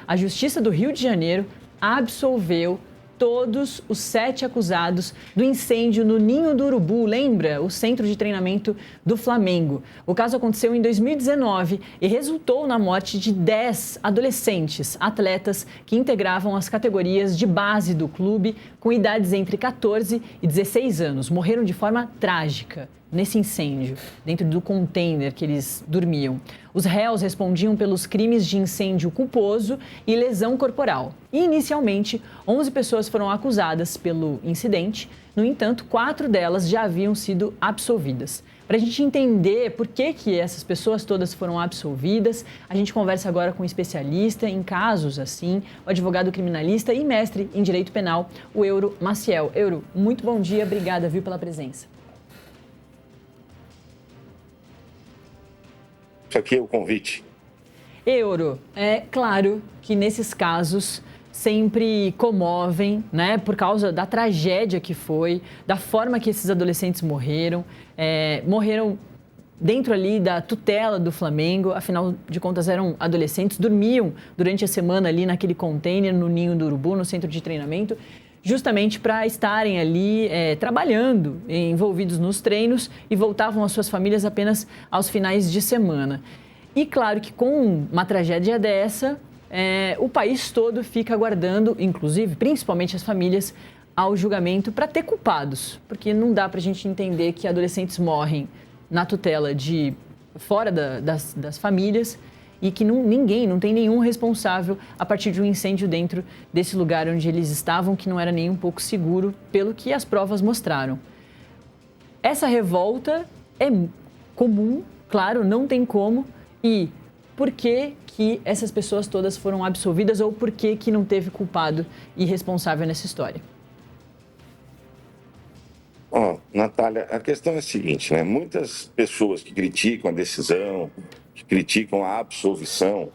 A Justiça do Rio de Janeiro absolveu todos os 7 acusados do incêndio no Ninho do Urubu, lembra? O centro de treinamento do Flamengo. O caso aconteceu em 2019 e resultou na morte de 10 adolescentes, atletas que integravam as categorias de base do clube com idades entre 14 e 16 anos. Morreram de forma trágica nesse incêndio, dentro do container que eles dormiam. Os réus respondiam pelos crimes de incêndio culposo e lesão corporal. E, inicialmente, 11 pessoas foram acusadas pelo incidente. No entanto, 4 delas já haviam sido absolvidas. Para a gente entender por que essas pessoas todas foram absolvidas, a gente conversa agora com um especialista em casos assim, o advogado criminalista e mestre em direito penal, o Euro Maciel. Euro, muito bom dia, obrigada, viu, pela presença. Isso aqui é o convite. Euro, é claro que nesses casos sempre comovem, né, por causa da tragédia que foi, da forma que esses adolescentes morreram, morreram dentro ali da tutela do Flamengo, afinal de contas eram adolescentes, dormiam durante a semana ali naquele container no Ninho do Urubu, no centro de treinamento, justamente para estarem ali trabalhando, envolvidos nos treinos e voltavam às suas famílias apenas aos finais de semana. E claro que com uma tragédia dessa, o país todo fica aguardando, inclusive, principalmente as famílias, ao julgamento para ter culpados, porque não dá para a gente entender que adolescentes morrem na tutela de fora das famílias e que não tem nenhum responsável a partir de um incêndio dentro desse lugar onde eles estavam, que não era nem um pouco seguro, pelo que as provas mostraram. Essa revolta é comum, claro, não tem como. E por que essas pessoas todas foram absolvidas ou por que não teve culpado e responsável nessa história? Natália, a questão é a seguinte, né? Muitas pessoas que criticam a decisão, que criticam a absolvição,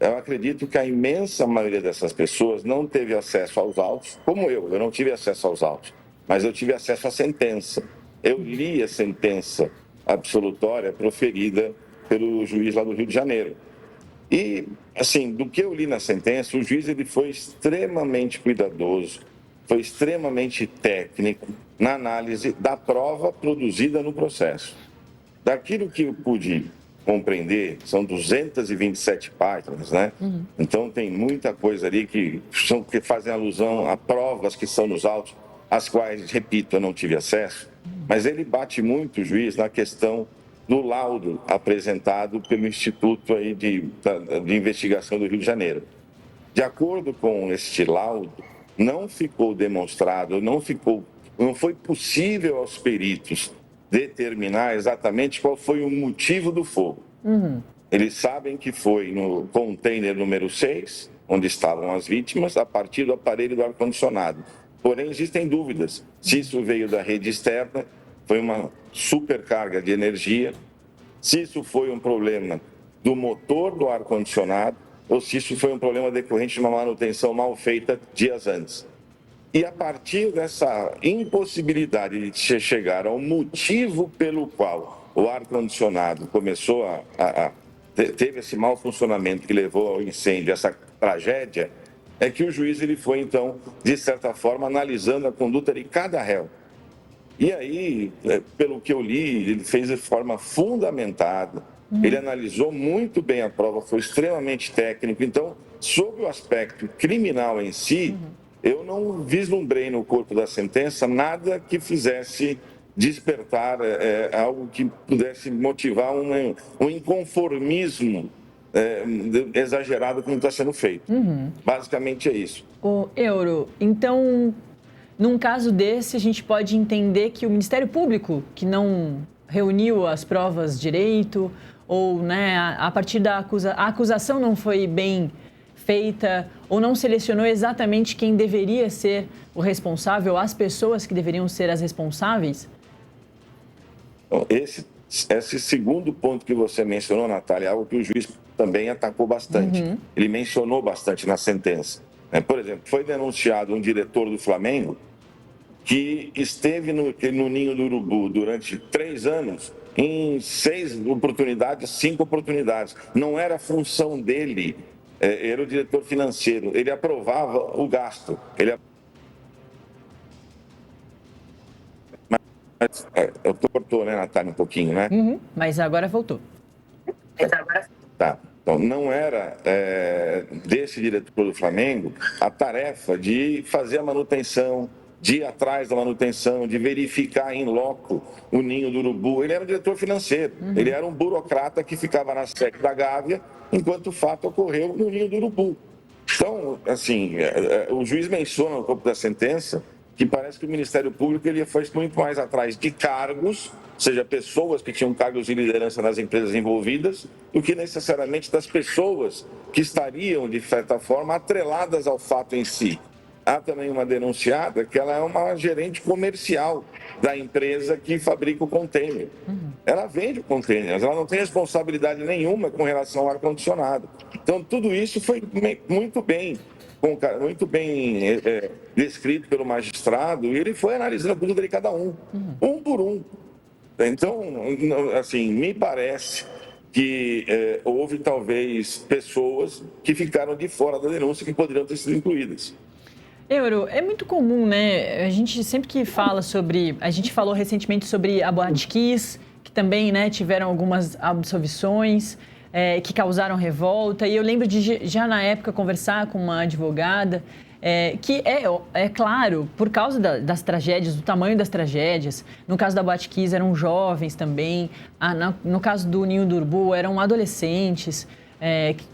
eu acredito que a imensa maioria dessas pessoas não teve acesso aos autos, como eu não tive acesso aos autos, mas eu tive acesso à sentença. Eu li a sentença absolutória proferida pelo juiz lá do Rio de Janeiro. E, assim, do que eu li na sentença, o juiz ele foi extremamente cuidadoso, foi extremamente técnico na análise da prova produzida no processo. Daquilo que eu pude compreender, são 227 páginas, né? Então tem muita coisa ali que fazem alusão a provas que estão nos autos, às quais, repito, eu não tive acesso, mas ele bate muito, o juiz, na questão do laudo apresentado pelo Instituto aí de Investigação do Rio de Janeiro. De acordo com este laudo, não ficou demonstrado, não foi possível aos peritos determinar exatamente qual foi o motivo do fogo. Eles sabem que foi no container número 6, onde estavam as vítimas, a partir do aparelho do ar-condicionado. Porém, existem dúvidas se isso veio da rede externa, foi uma supercarga de energia, se isso foi um problema do motor do ar-condicionado ou se isso foi um problema decorrente de uma manutenção mal feita dias antes. E a partir dessa impossibilidade de chegar ao motivo pelo qual o ar-condicionado começou teve esse mau funcionamento que levou ao incêndio, essa tragédia, é que o juiz ele foi, então, de certa forma, analisando a conduta de cada réu. E aí, pelo que eu li, ele fez de forma fundamentada, ele analisou muito bem a prova, foi extremamente técnico. Então, sob o aspecto criminal em si, eu não vislumbrei no corpo da sentença nada que fizesse despertar algo que pudesse motivar um inconformismo exagerado como está sendo feito. Basicamente é isso. Ô, Euro, então, num caso desse, a gente pode entender que o Ministério Público, que não reuniu as provas direito, ou né, a partir da acusação não foi bem feita, ou não selecionou exatamente quem deveria ser o responsável, as pessoas que deveriam ser as responsáveis? Esse segundo ponto que você mencionou, Natália, é algo que o juiz também atacou bastante. Ele mencionou bastante na sentença. Por exemplo, foi denunciado um diretor do Flamengo que esteve no Ninho do Urubu durante 3 anos, em 6 oportunidades, 5 oportunidades. Não era função dele era o diretor financeiro, ele aprovava o gasto. Eu cortou, né, Natália, um pouquinho, né? Mas agora voltou. Tá. Então, não era desse diretor do Flamengo a tarefa de fazer a manutenção, de ir atrás da manutenção, de verificar em loco o ninho do urubu. Ele era o diretor financeiro, ele era um burocrata que ficava na sede da Gávea enquanto o fato ocorreu no ninho do urubu. Então, assim, o juiz menciona no topo da sentença que parece que o Ministério Público ele foi muito mais atrás de cargos, ou seja, pessoas que tinham cargos de liderança nas empresas envolvidas, do que necessariamente das pessoas que estariam, de certa forma, atreladas ao fato em si. Há também uma denunciada que ela é uma gerente comercial da empresa que fabrica o container. Ela vende o container, mas ela não tem responsabilidade nenhuma com relação ao ar-condicionado. Então, tudo isso foi muito bem descrito pelo magistrado, e ele foi analisando a conduta de cada um por um. Então, assim, me parece que houve talvez pessoas que ficaram de fora da denúncia que poderiam ter sido incluídas. Euro, é muito comum, né? A gente sempre que fala sobre... A gente falou recentemente sobre a Boate Kiss, que também, né, tiveram algumas absolvições que causaram revolta. E eu lembro de, já na época, conversar com uma advogada que é claro, por causa das tragédias, do tamanho das tragédias. No caso da Boate Kiss, eram jovens também. No caso do Ninho do Urubu, eram adolescentes.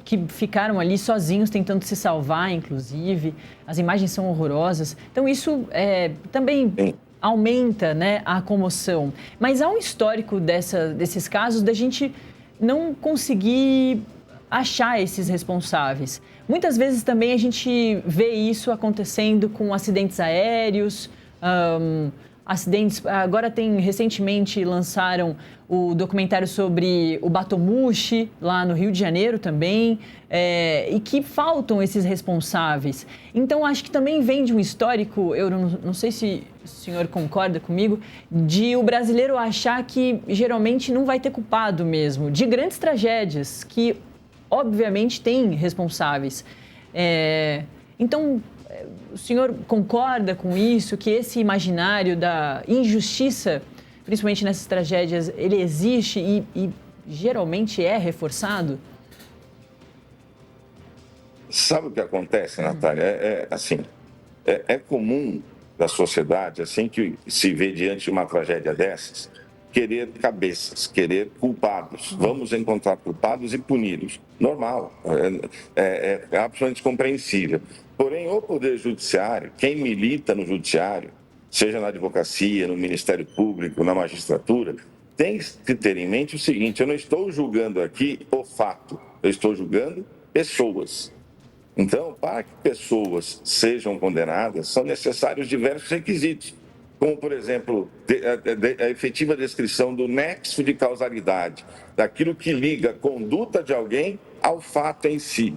Que ficaram ali sozinhos tentando se salvar, inclusive. As imagens são horrorosas. Então, isso também aumenta, né, a comoção. Mas há um histórico desses casos da gente não conseguir achar esses responsáveis. Muitas vezes também a gente vê isso acontecendo com acidentes aéreos, acidentes. Agora recentemente lançaram o documentário sobre o Batomushi, lá no Rio de Janeiro também, e que faltam esses responsáveis. Então, acho que também vem de um histórico, eu não sei se o senhor concorda comigo, de o brasileiro achar que geralmente não vai ter culpado mesmo, de grandes tragédias, que obviamente tem responsáveis. Então, o senhor concorda com isso, que esse imaginário da injustiça, principalmente nessas tragédias, ele existe e geralmente é reforçado? Sabe o que acontece, Natália? É comum da sociedade, assim que se vê diante de uma tragédia dessas, querer cabeças, querer culpados. Vamos encontrar culpados e puni-los. Normal, é absolutamente compreensível. Porém, o Poder Judiciário, quem milita no Judiciário, seja na advocacia, no Ministério Público, na magistratura, tem que ter em mente o seguinte: eu não estou julgando aqui o fato, eu estou julgando pessoas. Então, para que pessoas sejam condenadas, são necessários diversos requisitos, como, por exemplo, a efetiva descrição do nexo de causalidade, daquilo que liga a conduta de alguém ao fato em si.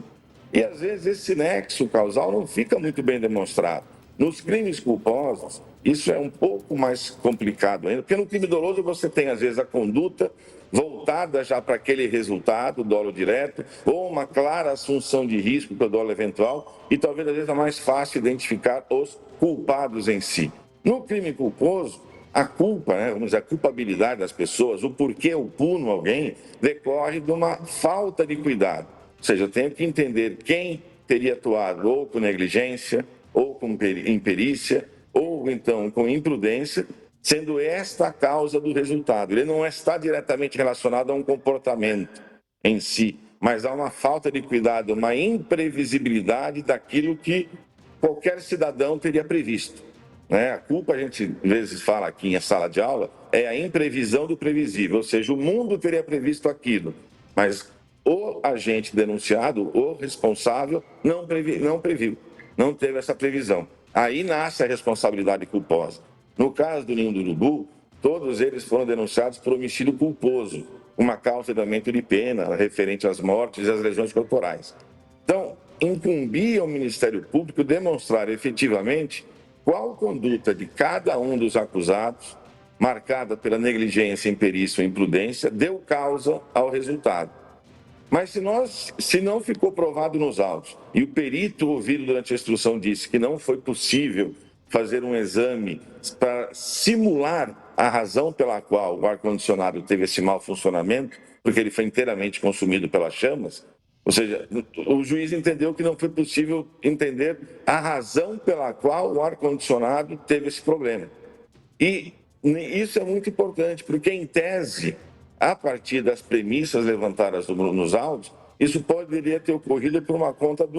E, às vezes, esse nexo causal não fica muito bem demonstrado. Nos crimes culposos, isso é um pouco mais complicado ainda, porque no crime doloso você tem, às vezes, a conduta voltada já para aquele resultado, dolo direto, ou uma clara assunção de risco para o dolo eventual, e talvez, às vezes, é mais fácil identificar os culpados em si. No crime culposo, a culpa, vamos dizer, a culpabilidade das pessoas, o porquê eu puno alguém, decorre de uma falta de cuidado. Ou seja, eu tenho que entender quem teria atuado ou com negligência, ou com imperícia, ou então com imprudência, sendo esta a causa do resultado. Ele não está diretamente relacionado a um comportamento em si, mas a uma falta de cuidado, uma imprevisibilidade daquilo que qualquer cidadão teria previsto. A culpa, a gente às vezes fala aqui em sala de aula, é a imprevisão do previsível, ou seja, o mundo teria previsto aquilo, mas o agente denunciado, o responsável, não previu, não teve essa previsão. Aí nasce a responsabilidade culposa. No caso do Ninho do Urubu, todos eles foram denunciados por homicídio culposo, uma causa de aumento de pena referente às mortes e às lesões corporais. Então, incumbia ao Ministério Público demonstrar efetivamente qual conduta de cada um dos acusados, marcada pela negligência, imperícia ou imprudência, deu causa ao resultado. Mas se não ficou provado nos autos e o perito ouvido durante a instrução disse que não foi possível fazer um exame para simular a razão pela qual o ar-condicionado teve esse mau funcionamento, porque ele foi inteiramente consumido pelas chamas, ou seja, o juiz entendeu que não foi possível entender a razão pela qual o ar-condicionado teve esse problema. E isso é muito importante, porque, em tese, a partir das premissas levantadas nos autos, isso poderia ter ocorrido por conta de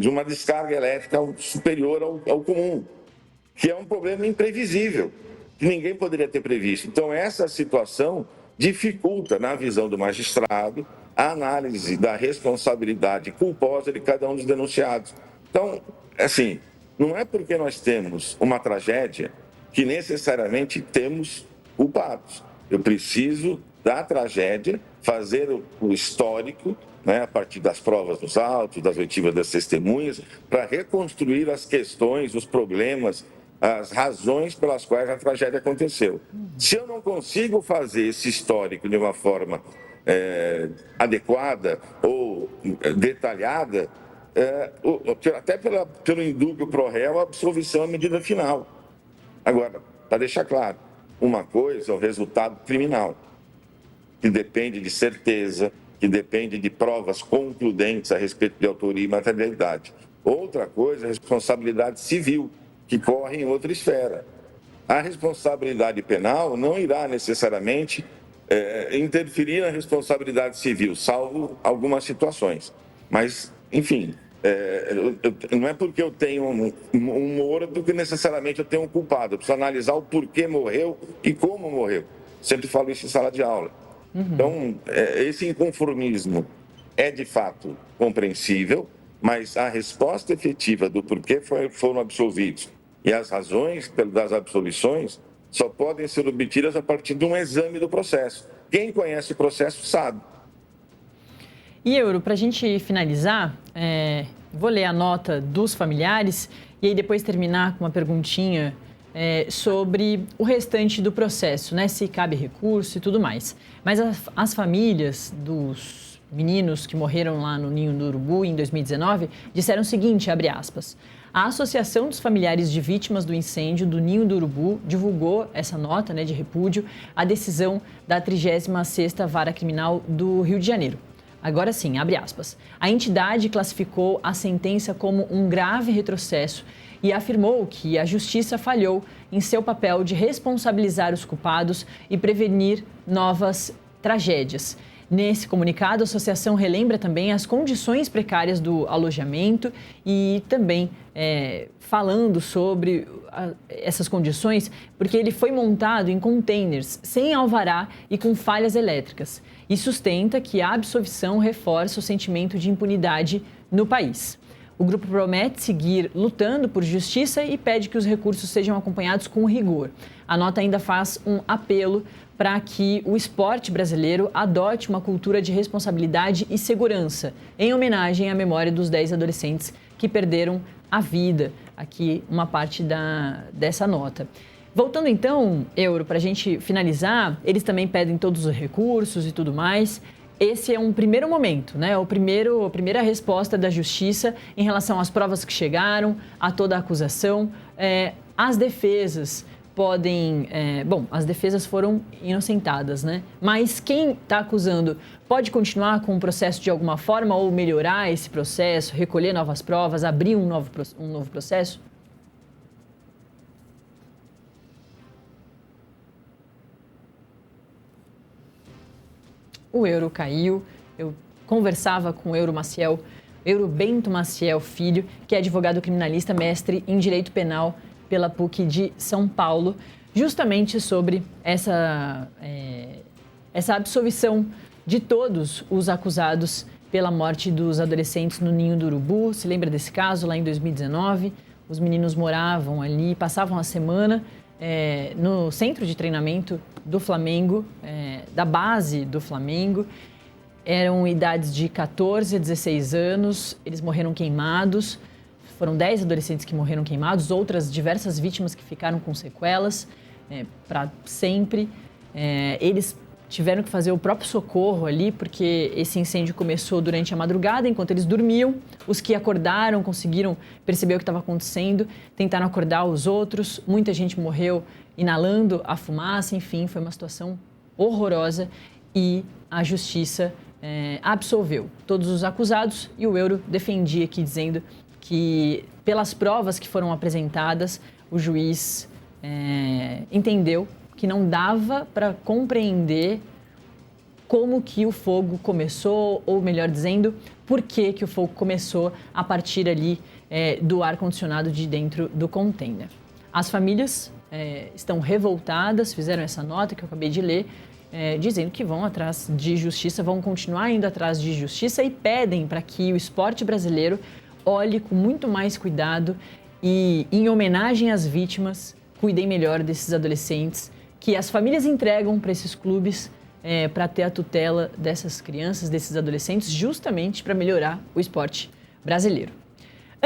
uma descarga elétrica superior ao comum, que é um problema imprevisível, que ninguém poderia ter previsto. Então, essa situação dificulta, na visão do magistrado, a análise da responsabilidade culposa de cada um dos denunciados. Então, assim, não é porque nós temos uma tragédia que necessariamente temos culpados. Eu preciso da tragédia fazer o histórico, né, a partir das provas dos autos, das oitivas das testemunhas, para reconstruir as questões, os problemas, as razões pelas quais a tragédia aconteceu. Se eu não consigo fazer esse histórico de uma forma adequada ou detalhada, até pelo indúbio pro réu, a absolvição é a medida final. Agora, para deixar claro, uma coisa é o resultado criminal, que depende de certeza, que depende de provas concludentes a respeito de autoria e materialidade. Outra coisa é a responsabilidade civil, que corre em outra esfera. A responsabilidade penal não irá necessariamente interferir na responsabilidade civil, salvo algumas situações. Mas, enfim, não é porque eu tenho um morto que necessariamente eu tenho um culpado. Eu preciso analisar o porquê morreu e como morreu. Sempre falo isso em sala de aula. Então, esse inconformismo é de fato compreensível, mas a resposta efetiva do porquê foram absolvidos e as razões das absolvições só podem ser obtidas a partir de um exame do processo. Quem conhece o processo sabe. E, Euro, para a gente finalizar, vou ler a nota dos familiares e aí depois terminar com uma perguntinha sobre o restante do processo, né? Se cabe recurso e tudo mais. Mas as famílias dos meninos que morreram lá no Ninho do Urubu em 2019 disseram o seguinte, abre aspas, a Associação dos Familiares de Vítimas do Incêndio do Ninho do Urubu divulgou essa nota, né, de repúdio à decisão da 36ª Vara Criminal do Rio de Janeiro. Agora sim, abre aspas. A entidade classificou a sentença como um grave retrocesso e afirmou que a Justiça falhou em seu papel de responsabilizar os culpados e prevenir novas tragédias. Nesse comunicado, a associação relembra também as condições precárias do alojamento e também falando sobre essas condições, porque ele foi montado em containers, sem alvará e com falhas elétricas, e sustenta que a absolvição reforça o sentimento de impunidade no país. O grupo promete seguir lutando por justiça e pede que os recursos sejam acompanhados com rigor. A nota ainda faz um apelo para que o esporte brasileiro adote uma cultura de responsabilidade e segurança, em homenagem à memória dos 10 adolescentes que perderam a vida. Aqui uma parte dessa nota. Voltando então, Euro, para a gente finalizar, eles também pedem todos os recursos e tudo mais. Esse é um primeiro momento, né? A primeira resposta da Justiça em relação às provas que chegaram, a toda a acusação. As defesas podem... as defesas foram inocentadas, né? Mas quem está acusando pode continuar com o processo de alguma forma ou melhorar esse processo, recolher novas provas, abrir um novo processo? O Euro caiu, eu conversava com o Euro Bento Maciel Filho, que é advogado criminalista, mestre em Direito Penal pela PUC de São Paulo, justamente sobre essa absolvição de todos os acusados pela morte dos adolescentes no Ninho do Urubu. Se lembra desse caso, lá em 2019? Os meninos moravam ali, passavam a semana no centro de treinamento do Flamengo, da base do Flamengo. Eram idades de 14 a 16 anos, eles morreram queimados. Foram 10 adolescentes que morreram queimados, outras diversas vítimas que ficaram com sequelas para sempre. Eles tiveram que fazer o próprio socorro ali, porque esse incêndio começou durante a madrugada, enquanto eles dormiam. Os que acordaram conseguiram perceber o que estava acontecendo, tentaram acordar os outros. Muita gente morreu inalando a fumaça, enfim, foi uma situação horrorosa e a justiça absolveu todos os acusados e o Euro defendia aqui dizendo que, pelas provas que foram apresentadas, o juiz entendeu que não dava para compreender como que o fogo começou, ou melhor dizendo, por que que o fogo começou a partir ali do ar-condicionado de dentro do container. As famílias estão revoltadas, fizeram essa nota que eu acabei de ler, dizendo que vão atrás de justiça, vão continuar indo atrás de justiça e pedem para que o esporte brasileiro olhe com muito mais cuidado e, em homenagem às vítimas, cuidem melhor desses adolescentes que as famílias entregam para esses clubes para ter a tutela dessas crianças, desses adolescentes, justamente para melhorar o esporte brasileiro.